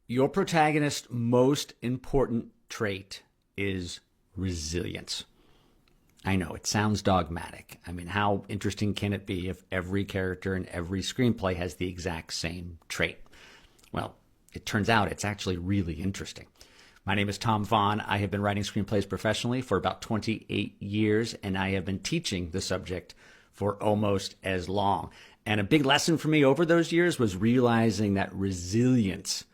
Your protagonist's most important trait is resilience. I know, it sounds dogmatic. I mean, how interesting can it be if every character in every screenplay has the exact same trait? Well, it turns out it's actually really interesting. My name is Tom Vaughn. I have been writing screenplays professionally for about 28 years, and I have been teaching the subject for almost as long. And a big lesson for me over those years was realizing that resilience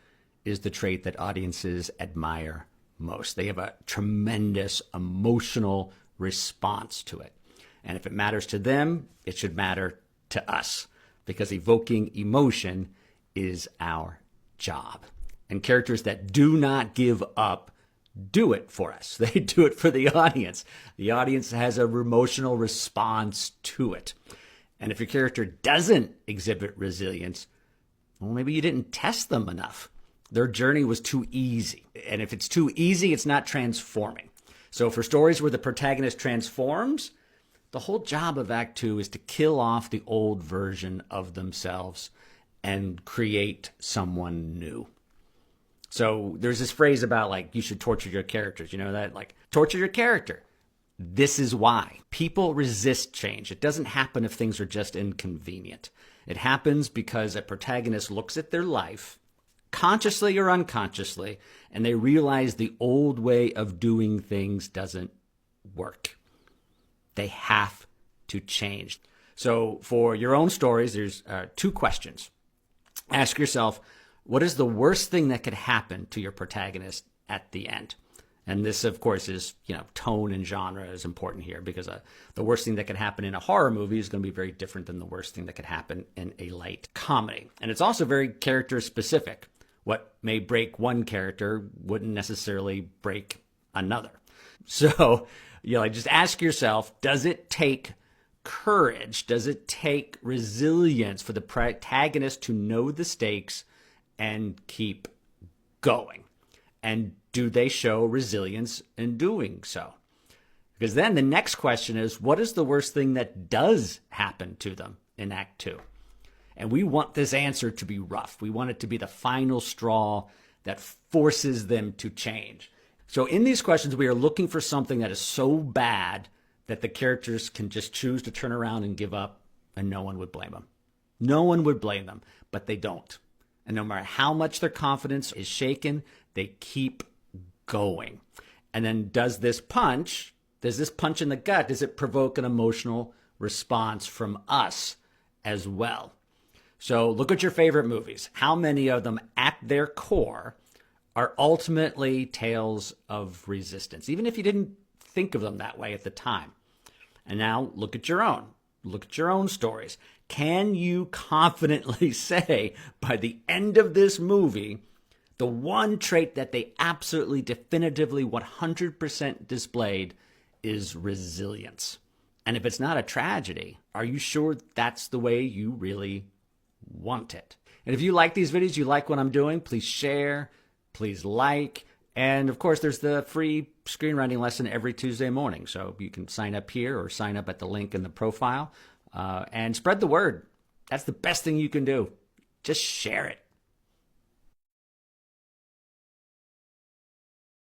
is the trait that audiences admire most. They have a tremendous emotional response to it. And if it matters to them, it should matter to us, because evoking emotion is our job. And characters that do not give up do it for us. They do it for the audience. The audience has an emotional response to it. And if your character doesn't exhibit resilience, well, maybe you didn't test them enough. Their journey was too easy. And if it's too easy, it's not transforming. So for stories where the protagonist transforms, the whole job of Act Two is to kill off the old version of themselves and create someone new. So there's this phrase about, like, you should torture your characters. You know that? Like, torture your character. This is why. People resist change. It doesn't happen if things are just inconvenient. It happens because a protagonist looks at their life, consciously or unconsciously, and they realize the old way of doing things doesn't work. They have to change. So for your own stories, there's two questions. Ask yourself, what is the worst thing that could happen to your protagonist at the end? And this, of course, is, tone and genre is important here, because the worst thing that could happen in a horror movie is going to be very different than the worst thing that could happen in a light comedy. And it's also very character specific. What may break one character wouldn't necessarily break another. So, just ask yourself, does it take courage? Does it take resilience for the protagonist to know the stakes and keep going? And do they show resilience in doing so? Because then the next question is, what is the worst thing that does happen to them in Act Two? And we want this answer to be rough. We want it to be the final straw that forces them to change. So in these questions, we are looking for something that is so bad that the characters can just choose to turn around and give up, and no one would blame them. No one would blame them, but they don't. And no matter how much their confidence is shaken, they keep going. And then does this punch in the gut, does it provoke an emotional response from us as well? So look at your favorite movies. How many of them at their core are ultimately tales of resistance, even if you didn't think of them that way at the time? And now look at your own. Look at your own stories. Can you confidently say by the end of this movie, the one trait that they absolutely, definitively, 100% displayed is resilience? And if it's not a tragedy, are you sure that's the way you really want it? And if you like these videos, you like what I'm doing, please share, please like. And of course, there's the free screenwriting lesson every Tuesday morning. So you can sign up here or sign up at the link in the profile and spread the word. That's the best thing you can do. Just share it.